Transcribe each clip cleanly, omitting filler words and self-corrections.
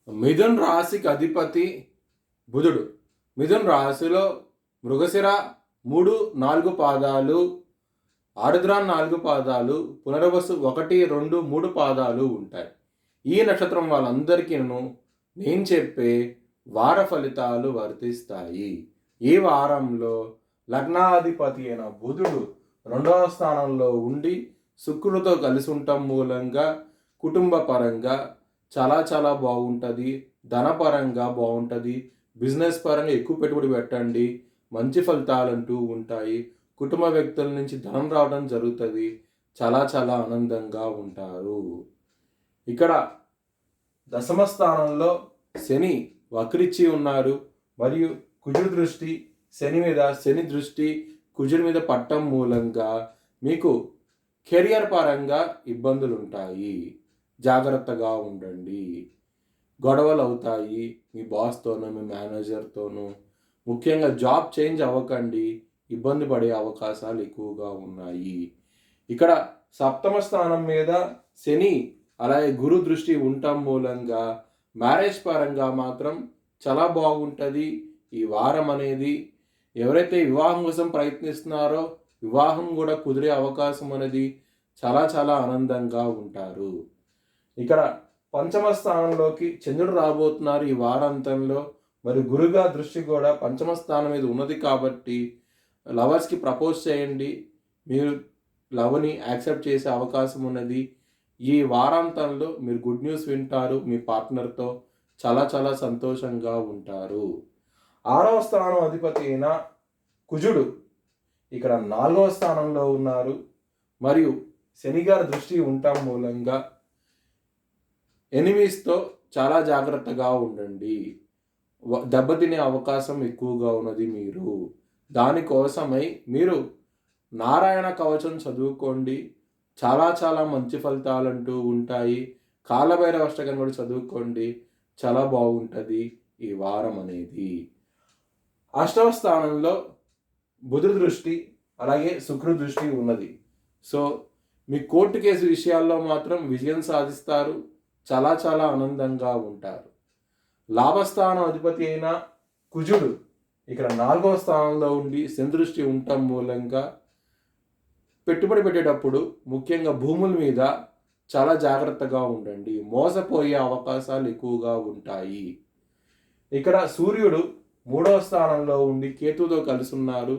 మిథున్ రాశికి అధిపతి బుధుడు. మిథున్ రాశిలో మృగశిర 3, 4 పాదాలు, ఆరుద్ర 4 పాదాలు, పునర్వసు 1, 2, 3 పాదాలు ఉంటాయి. ఈ నక్షత్రం వాళ్ళందరికీ నేను చెప్పే వార ఫలితాలు వర్తిస్తాయి. ఈ వారంలో లగ్నాధిపతి అయిన బుధుడు 2వ స్థానంలో ఉండి శుక్రుడితో కలిసి ఉండటం మూలంగా కుటుంబ పరంగా చాలా చాలా బాగుంటుంది. ధనపరంగా బాగుంటుంది. బిజినెస్ పరంగా ఎక్కువ పెట్టుబడి పెట్టండి, మంచి ఫలితాలంటూ ఉంటాయి. కుటుంబ వ్యక్తుల నుంచి ధనం రావడం జరుగుతుంది. చాలా చాలా ఆనందంగా ఉంటారు. ఇక్కడ దశమ స్థానంలో శని వక్రించి ఉన్నారు మరియు కుజుడి దృష్టి శని దృష్టి కుజుడి మీద పట్టం మూలంగా మీకు కెరియర్ పరంగా ఇబ్బందులు ఉంటాయి. జాగ్రత్తగా ఉండండి. గొడవలు అవుతాయి మీ బాస్తోనూ మీ మేనేజర్తోనూ. ముఖ్యంగా జాబ్ చేంజ్ అవ్వకండి, ఇబ్బంది పడే అవకాశాలు ఎక్కువగా ఉన్నాయి. ఇక్కడ సప్తమ స్థానం మీద శని అలాగే గురు దృష్టి ఉండటం మూలంగా మ్యారేజ్ పరంగా మాత్రం చాలా బాగుంటుంది ఈ వారం అనేది. ఎవరైతే వివాహం కోసం ప్రయత్నిస్తున్నారో వివాహం కూడా కుదిరే అవకాశం అనేది చాలా చాలా ఆనందంగా ఉంటారు. ఇక్కడ పంచమ స్థానంలోకి చంద్రుడు రాబోతున్నారు ఈ వారాంతంలో. మరి గురుగా దృష్టి కూడా పంచమ స్థానం మీద ఉన్నది కాబట్టి లవర్స్కి ప్రపోజ్ చేయండి. మీరు లవ్ని యాక్సెప్ట్ చేసే అవకాశం ఉన్నది. ఈ వారాంతంలో మీరు గుడ్ న్యూస్ వింటారు. మీ పార్ట్నర్తో చాలా చాలా సంతోషంగా ఉంటారు. 6వ స్థానం అధిపతి అయిన కుజుడు ఇక్కడ 4వ స్థానంలో ఉన్నారు మరియు శనిగారి దృష్టి ఉండటం మూలంగా ఎనిమీస్తో చాలా జాగ్రత్తగా ఉండండి. దెబ్బతినే అవకాశం ఎక్కువగా ఉన్నది. మీరు దానికోసమై మీరు నారాయణ కవచం చదువుకోండి. చాలా చాలా మంచి ఫలితాలు అంటూ ఉంటాయి. కాలభైరవ అష్టకం కూడా చదువుకోండి. చాలా బాగుంటుంది ఈ వారం అనేది. 8వ స్థానంలో బుధుడి దృష్టి అలాగే శుక్రుడి దృష్టి ఉన్నది. సో మీ కోర్టు కేసు విషయాల్లో మాత్రం విజయం సాధిస్తారు. చాలా చాలా ఆనందంగా ఉంటారు. లాభస్థానం అధిపతి అయిన కుజుడు ఇక్కడ 4వ స్థానంలో ఉండి శని దృష్టి ఉండటం మూలంగా పెట్టుబడి పెట్టేటప్పుడు ముఖ్యంగా భూముల మీద చాలా జాగ్రత్తగా ఉండండి. మోసపోయే అవకాశాలు ఎక్కువగా ఉంటాయి. ఇక్కడ సూర్యుడు 3వ స్థానంలో ఉండి కేతుతో కలిసి ఉన్నారు.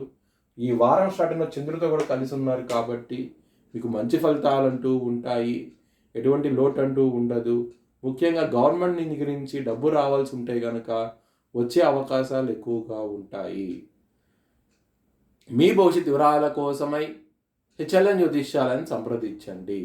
ఈ వారం స్టార్టింగ్లో చంద్రుడితో కూడా కలిసి ఉన్నారు కాబట్టి మీకు మంచి ఫలితాలు అంటూ ఉంటాయి. ఎటువంటి లోటు అంటూ ఉండదు. ముఖ్యంగా గవర్నమెంట్ గురించి డబ్బు రావాల్సి ఉంటే కనుక వచ్చే అవకాశాలు ఎక్కువగా ఉంటాయి. మీ భవిష్యత్ వివరాల కోసమై హెచ్ఎల్ఎన్ జ్యోతిష్యాలను సంప్రదించండి.